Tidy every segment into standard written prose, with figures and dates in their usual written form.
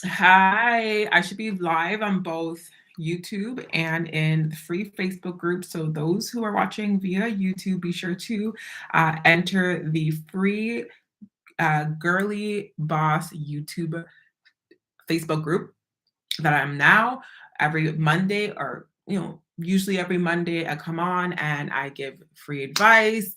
Hi, I should be live on both YouTube and in the free Facebook group. So those who are watching via YouTube, be sure to enter the free Girly Boss YouTube Facebook group that I'm now every Monday or usually every Monday I come on and I give free advice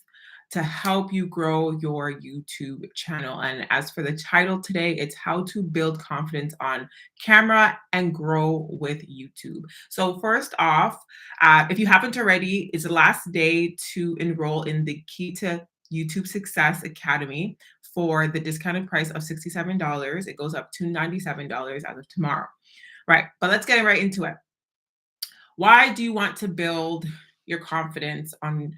to help you grow your YouTube channel. And as for the title today, it's how to build confidence on camera and grow with YouTube. So first off, if you haven't already, it's the last day to enroll in the Key to YouTube Success Academy for the discounted price of $67. It goes up to $97 as of tomorrow. Right, but let's get right into it. Why do you want to build your confidence on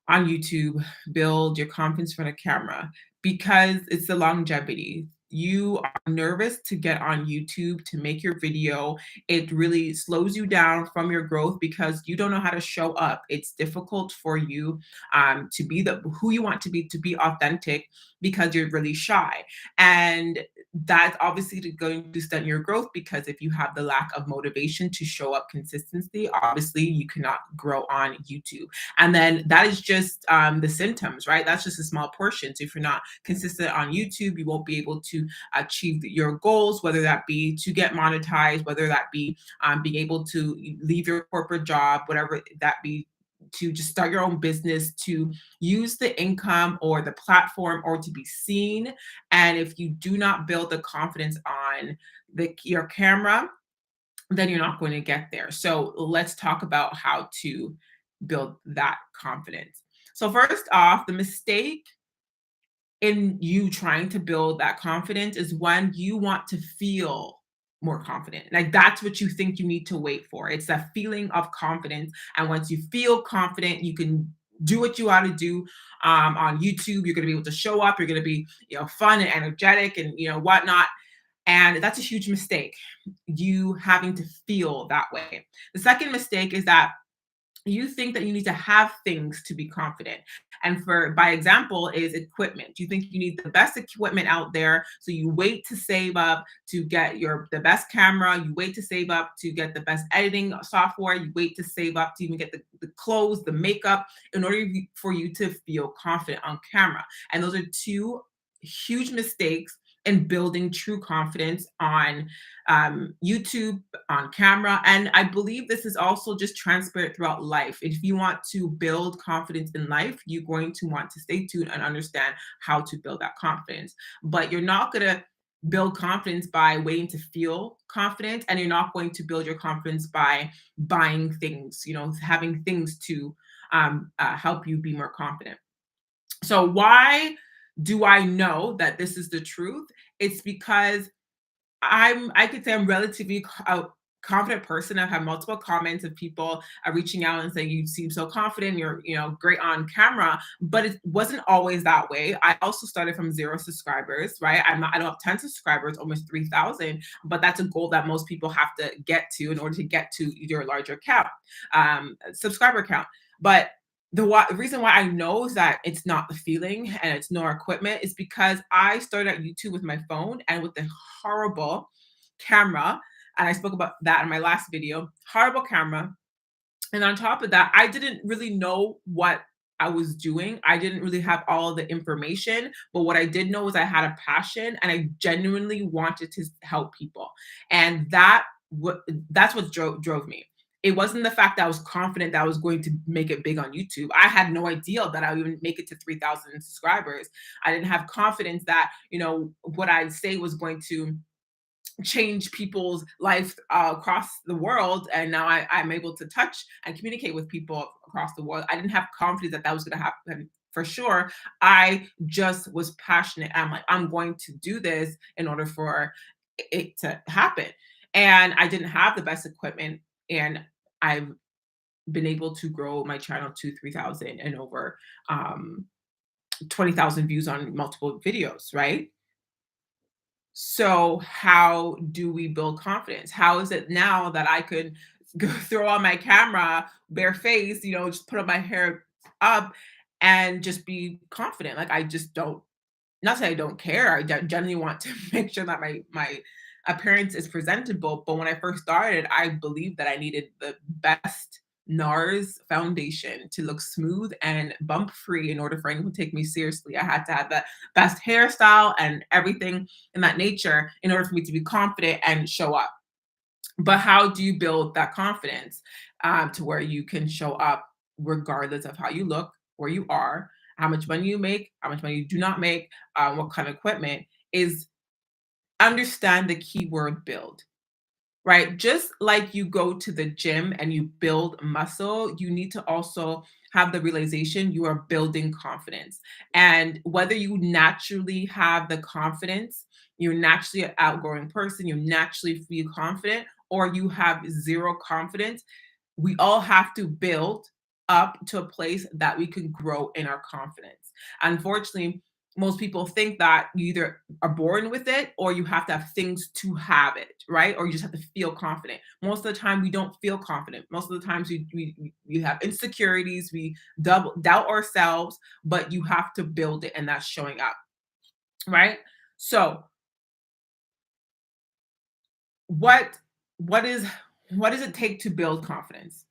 YouTube, build your confidence for the camera? Because it's the longevity. You are nervous to get on YouTube to make your video. It really slows you down from your growth because you don't know how to show up. It's difficult for you to be the who you want to be authentic because you're really shy. And that's obviously going to stunt your growth because if you have the lack of motivation to show up consistently, obviously you cannot grow on YouTube. And then that is just the symptoms, right? That's just a small portion. So if you're not consistent on YouTube, you won't be able to achieve your goals, whether that be to get monetized, whether that be being able to leave your corporate job, whatever that be, to just start your own business, to use the income or the platform or to be seen. And if you do not build the confidence on your camera, then you're not going to get there. So let's talk about how to build that confidence. So first off, the mistake in you trying to build that confidence is when you want to feel more confident. Like that's what you think you need to wait for. It's that feeling of confidence. And once you feel confident, you can do what you ought to do on YouTube. You're going to be able to show up. You're going to be, fun and energetic and whatnot. And that's a huge mistake. You having to feel that way. The second mistake is that you think that you need to have things to be confident. And for by example is equipment. You think you need the best equipment out there. So you wait to save up to get the best camera, you wait to save up to get the best editing software, you wait to save up to even get the clothes, the makeup, in order for you to feel confident on camera. And those are two huge mistakes in building true confidence on YouTube, on camera. And I believe this is also just transparent throughout life. If you want to build confidence in life, you're going to want to stay tuned and understand how to build that confidence. But you're not going to build confidence by waiting to feel confident, and you're not going to build your confidence by buying things, having things to help you be more confident. So why do I know that this is the truth? It's because I could say I'm relatively a confident person. I've had multiple comments of people reaching out and saying, "You seem so confident. You're, great on camera." But it wasn't always that way. I also started from 0 subscribers, right? I don't have 10 subscribers, almost 3,000, but that's a goal that most people have to get to in order to get to your larger count, subscriber count. But the reason why I know is that it's not the feeling and it's no equipment is because I started at YouTube with my phone and with the horrible camera. And I spoke about that in my last video. Horrible camera. And on top of that, I didn't really know what I was doing. I didn't really have all the information, but what I did know was I had a passion and I genuinely wanted to help people. And that's what drove me. It wasn't the fact that I was confident that I was going to make it big on YouTube. I had no idea that I would even make it to 3,000 subscribers. I didn't have confidence that, what I say was going to change people's life across the world. And now I'm able to touch and communicate with people across the world. I didn't have confidence that that was going to happen for sure. I just was passionate. I'm like, I'm going to do this in order for it to happen. And I didn't have the best equipment. And I've been able to grow my channel to 3,000 and over 20,000 views on multiple videos, right? So how do we build confidence? How is it now that I could go throw on my camera, bare face, just put up my hair up and just be confident? Like I just don't, not say I don't care. I genuinely want to make sure that my appearance is presentable. But when I first started, I believed that I needed the best NARS foundation to look smooth and bump free in order for anyone to take me seriously. I had to have the best hairstyle and everything in that nature in order for me to be confident and show up. But how do you build that confidence to where you can show up regardless of how you look, where you are, how much money you make, how much money you do not make, what kind of equipment is understand the keyword build, right? Just like you go to the gym and you build muscle, you need to also have the realization you are building confidence. And whether you naturally have the confidence, you're naturally an outgoing person, you naturally feel confident, or you have zero confidence, we all have to build up to a place that we can grow in our confidence. Unfortunately, most people think that you either are born with it or you have to have things to have it, right? Or you just have to feel confident. Most of the time, we don't feel confident. Most of the times, we have insecurities, we doubt ourselves, but you have to build it, and that's showing up, right? So, what what is what does it take to build confidence?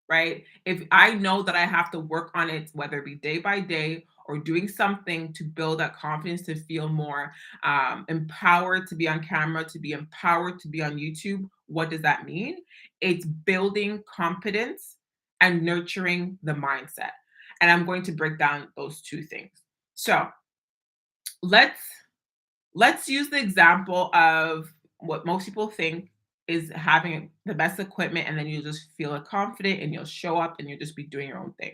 Right? If I know that I have to work on it, whether it be day by day or doing something to build that confidence to feel more empowered to be on camera, to be empowered to be on YouTube, what does that mean? It's building competence and nurturing the mindset. And I'm going to break down those two things. So let's let's use the example of what most people think is having the best equipment, and then you just feel confident and you'll show up and you'll just be doing your own thing.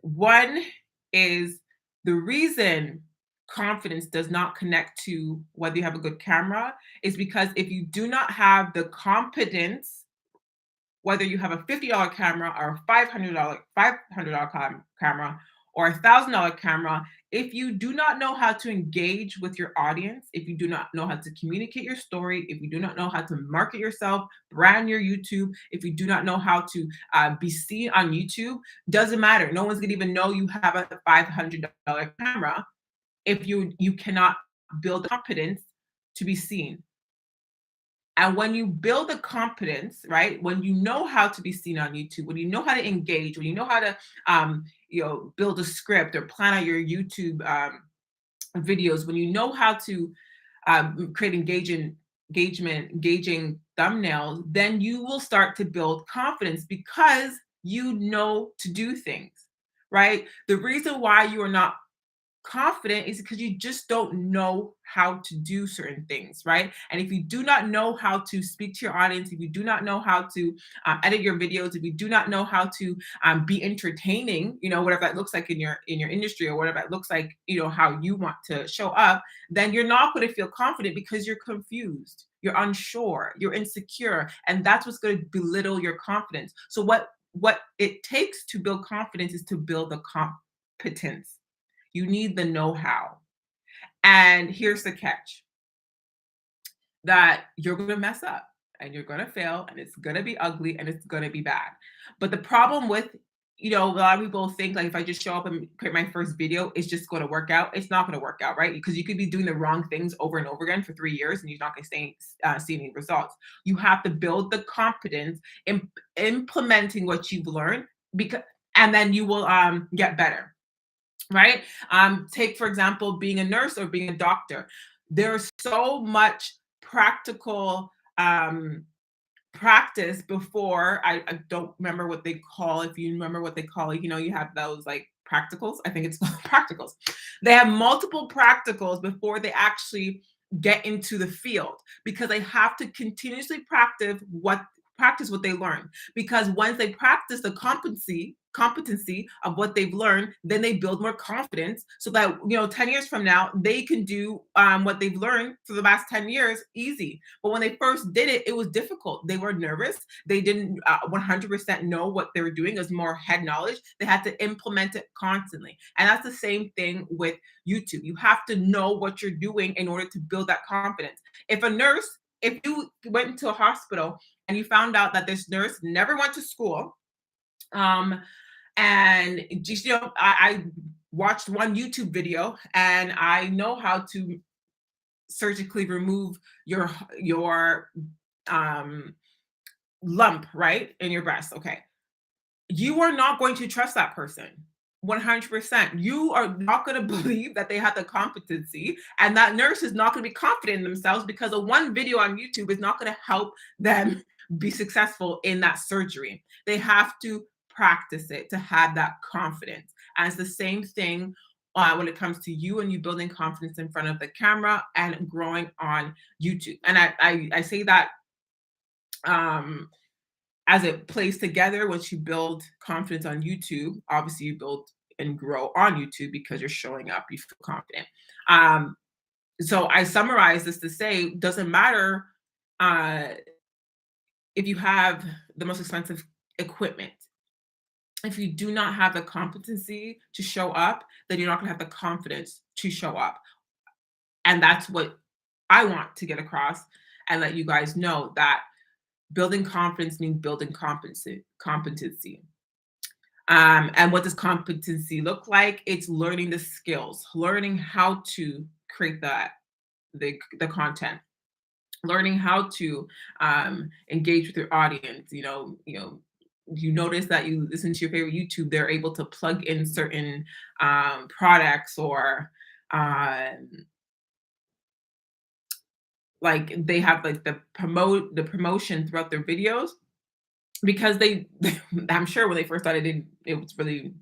One is the reason confidence does not connect to whether you have a good camera is because if you do not have the competence, whether you have a $50 camera or a $500 camera or $1,000 camera, if you do not know how to engage with your audience, if you do not know how to communicate your story, if you do not know how to market yourself, brand your YouTube, if you do not know how to be seen on YouTube, doesn't matter. No one's gonna even know you have a $500 camera if you cannot build confidence to be seen. And when you build the competence, right? When you know how to be seen on YouTube, when you know how to engage, when you know how to, build a script or plan out your YouTube videos, when you know how to create engaging thumbnails, then you will start to build confidence because you know to do things, right? The reason why you are not confident is because you just don't know how to do certain things, right? And if you do not know how to speak to your audience, if you do not know how to edit your videos, if you do not know how to be entertaining, whatever that looks like in your industry or whatever it looks like, how you want to show up, then you're not going to feel confident because you're confused, you're unsure, you're insecure, and that's what's going to belittle your confidence. So what it takes to build confidence is to build the competence. You need the know-how. And here's the catch, that you're going to mess up and you're going to fail and it's going to be ugly and it's going to be bad. But the problem with, a lot of people think like if I just show up and create my first video, it's just going to work out. It's not going to work out, right? Because you could be doing the wrong things over and over again for 3 years and you're not going to see any results. You have to build the competence in implementing what you've learned, because, and then you will get better. Right? Take, for example, being a nurse or being a doctor. There's so much practical practice before. I don't remember what they call, if you remember what they call it, you have those like practicals. I think it's called practicals. They have multiple practicals before they actually get into the field because they have to continuously practice what they learn, because once they practice the competency of what they've learned, then they build more confidence so that 10 years from now they can do what they've learned for the last 10 years easy. But when they first did it, it was difficult. They were nervous, they didn't 100% know what they were doing. It was more head knowledge. They had to implement it constantly, and that's the same thing with YouTube. You have to know what you're doing in order to build that confidence. If you went into a hospital and you found out that this nurse never went to school, and just, I watched one YouTube video and I know how to surgically remove your um lump, right, in your breast. Okay, you are not going to trust that person. 100%. You are not going to believe that they have the competency, and that nurse is not going to be confident in themselves because a one video on YouTube is not going to help them be successful in that surgery. They have to practice it to have that confidence. And it's the same thing when it comes to you and you building confidence in front of the camera and growing on YouTube. And I say that um, as it plays together. Once you build confidence on YouTube, obviously you build and grow on YouTube because you're showing up, you feel confident. Um, so I summarize this to say, doesn't matter uh, if you have the most expensive equipment. If you do not have the competency to show up, then you're not going to have the confidence to show up. And that's what I want to get across and let you guys know that building confidence means building competency. And what does competency look like? It's learning the skills, learning how to create the content, learning how to engage with your audience. You notice that you listen to your favorite YouTube, they're able to plug in certain products or um, like they have like the promotion throughout their videos because they I'm sure when they first started it was really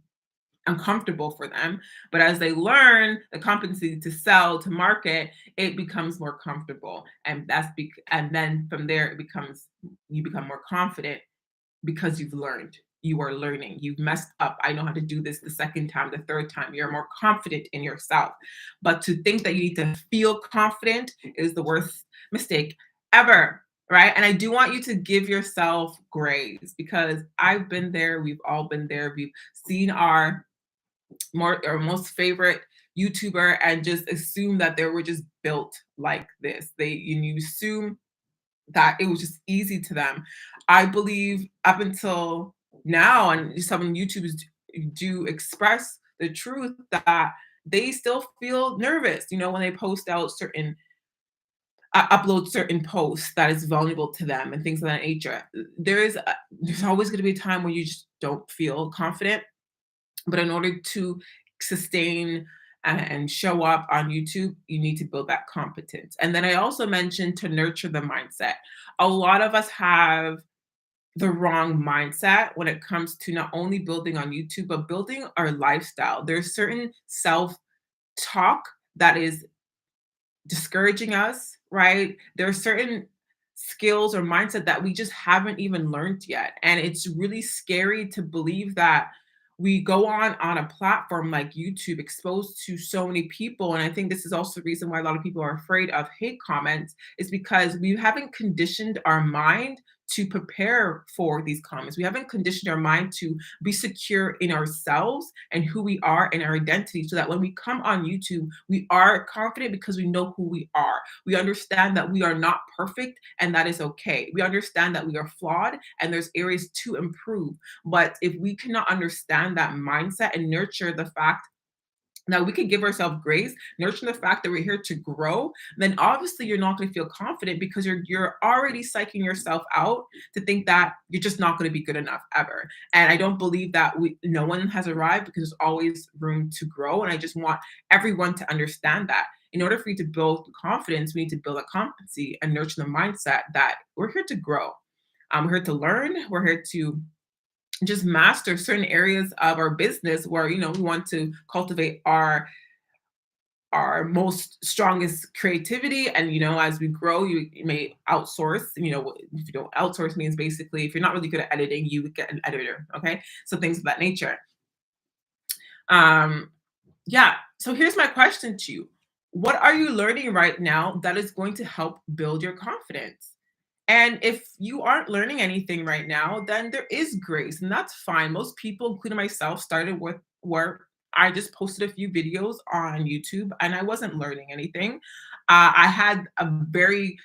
uncomfortable for them, but as they learn the competency to sell to market, it becomes more comfortable, and and then from there it becomes you become more confident because you've learned. You are learning. You've messed up. I know how to do this the second time, the third time. You're more confident in yourself. But to think that you need to feel confident is the worst mistake ever. Right. And I do want you to give yourself grace because I've been there. We've all been there. We've seen our most favorite YouTuber and just assume that they were just built like this. You assume that it was just easy to them. I believe up until now, and some YouTubers do express the truth that they still feel nervous, when they post out upload certain posts that is vulnerable to them and things of that nature. There's always going to be a time when you just don't feel confident, but in order to sustain and show up on YouTube, you need to build that competence. And then I also mentioned to nurture the mindset. A lot of us have the wrong mindset when it comes to not only building on YouTube, but building our lifestyle. There's certain self talk that is discouraging us, right? There are certain skills or mindset that we just haven't even learned yet. And it's really scary to believe that we go on a platform like YouTube exposed to so many people. And I think this is also the reason why a lot of people are afraid of hate comments is because we haven't conditioned our mind to prepare for these comments. We haven't conditioned our mind to be secure in ourselves and who we are and our identity so that when we come on YouTube, we are confident because we know who we are. We understand that we are not perfect and that is okay. We understand that we are flawed and there's areas to improve. But if we cannot understand that mindset and nurture the fact now we could give ourselves grace, nurturing the fact that we're here to grow, then obviously you're not going to feel confident because you're already psyching yourself out to think that you're just not going to be good enough ever. And I don't believe that no one has arrived because there's always room to grow. And I just want everyone to understand that. In order for you to build confidence, we need to build a competency and nurture the mindset that we're here to grow. We're here to learn. We're here to just master certain areas of our business where we want to cultivate our most strongest creativity. And as we grow, you may outsource. If you don't outsource means basically if you're not really good at editing, you would get an editor. Okay, so things of that nature. Yeah, so here's my question to you. What are you learning right now that is going to help build your confidence? And if you aren't learning anything right now, then there is grace, and that's fine. Most people, including myself, started with where I just posted a few videos on YouTube and I wasn't learning anything. I had a very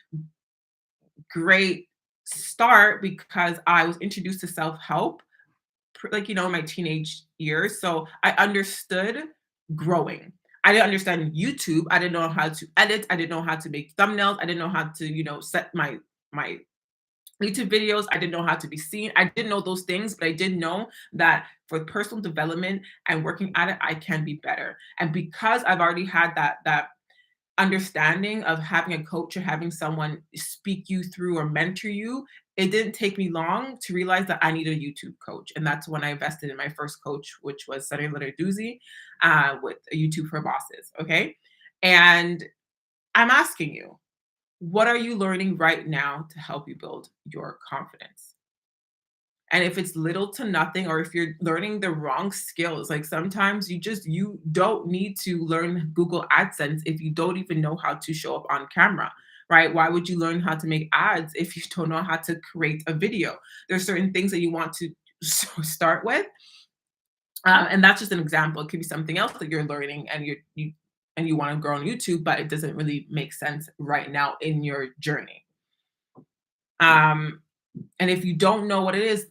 great start because I was introduced to self help, like, in my teenage years. So I understood growing. I didn't understand YouTube. I didn't know how to edit. I didn't know how to make thumbnails. I didn't know how to, set my YouTube videos. I didn't know how to be seen. I didn't know those things, but I did know that for personal development and working at it, I can be better. And because I've already had that understanding of having a coach or having someone speak you through or mentor you, it didn't take me long to realize that I needed a YouTube coach. And that's when I invested in my first coach, which was Sunny Doozy, with a YouTube for Bosses. Okay. And I'm asking you, what are you learning right now to help you build your confidence? And if it's little to nothing, or if you're learning the wrong skills, like sometimes you don't need to learn Google AdSense if you don't even know how to show up on camera, right? Why would you learn how to make ads if you don't know how to create a video? There's certain things that you want to start with, and that's just an example. It could be something else that you're learning, and you want to grow on YouTube, but it doesn't really make sense right now in your journey. Um, and if you don't know what it is,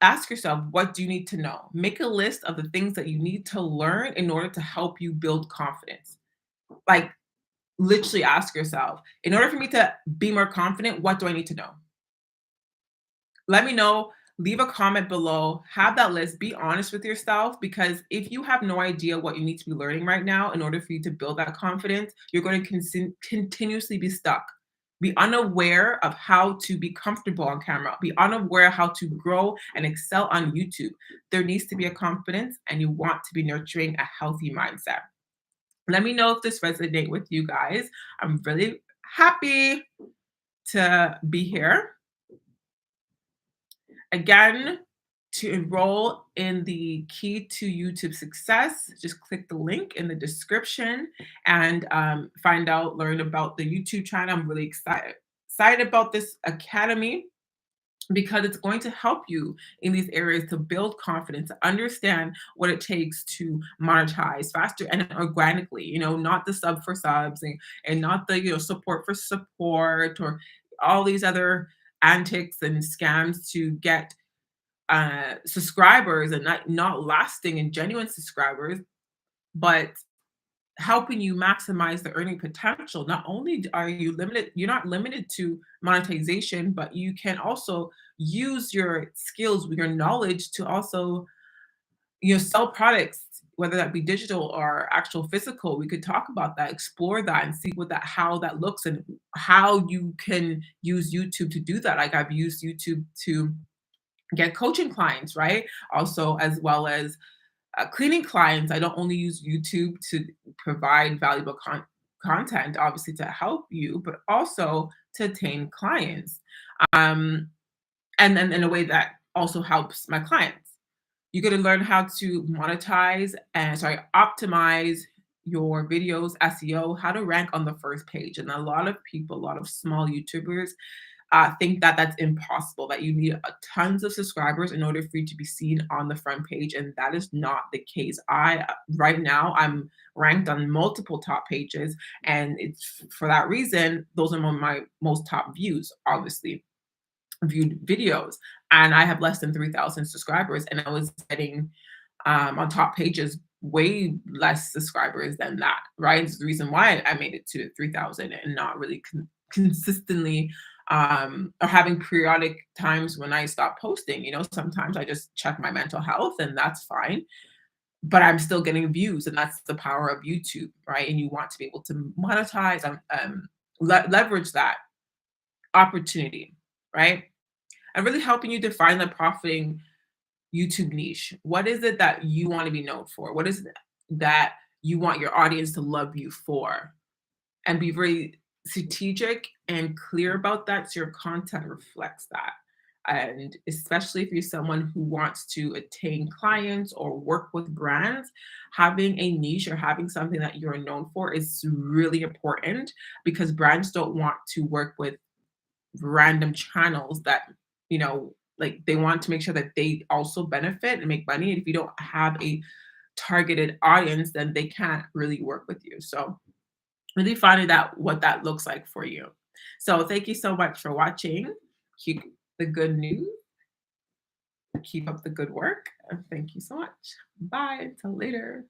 ask yourself, what do you need to know? Make a list of the things that you need to learn in order to help you build confidence. Like, literally ask yourself, in order for me to be more confident, what do I need to know? Let me know. Leave a comment below. Have that list. Be honest with yourself, because if you have no idea what you need to be learning right now in order for you to build that confidence, you're going to continuously be stuck. Be unaware of how to be comfortable on camera. Be unaware how to grow and excel on YouTube. There needs to be a confidence, and you want to be nurturing a healthy mindset. Let me know if this resonates with you guys. I'm really happy to be here. Again, to enroll in the Key to YouTube Success, just click the link in the description and learn about the YouTube channel. I'm really excited about this academy, because it's going to help you in these areas to build confidence, to understand what it takes to monetize faster and organically, not the sub for subs, and not the, support for support, or all these other antics and scams to get subscribers, and not lasting and genuine subscribers, but helping you maximize the earning potential. Not only you're not limited to monetization, but you can also use your skills, your knowledge, to also, sell products, whether that be digital or actual physical. We could talk about that, explore that, and see how that looks, and how you can use YouTube to do that. Like, I've used YouTube to get coaching clients, right? Also, as well as cleaning clients. I don't only use YouTube to provide valuable content, obviously to help you, but also to attain clients. Um, and then in a way that also helps my clients. You got to learn how to optimize your videos, SEO, how to rank on the first page. And a lot of people, a lot of small YouTubers, think that that's impossible, that you need tons of subscribers in order for you to be seen on the front page. And that is not the case. Right now, I'm ranked on multiple top pages. And it's for that reason, those are my most top views, obviously, viewed videos. And I have less than 3,000 subscribers. And I was getting on top pages way less subscribers than that, right? It's the reason why I made it to 3,000 and not really consistently, or having periodic times when I stop posting. Sometimes I just check my mental health, and that's fine, but I'm still getting views, and that's the power of YouTube, right? And you want to be able to monetize and leverage that opportunity, right? And really helping you define the profiting YouTube niche. What is it that you want to be known for? What is it that you want your audience to love you for? And be very strategic and clear about that, so your content reflects that. And especially if you're someone who wants to attain clients or work with brands, having a niche or having something that you're known for is really important, because brands don't want to work with random channels that, like, they want to make sure that they also benefit and make money. And if you don't have a targeted audience, then they can't really work with you. So really finding out what that looks like for you. So thank you so much for watching. Keep the good news. Keep up the good work. And thank you so much. Bye. Until later.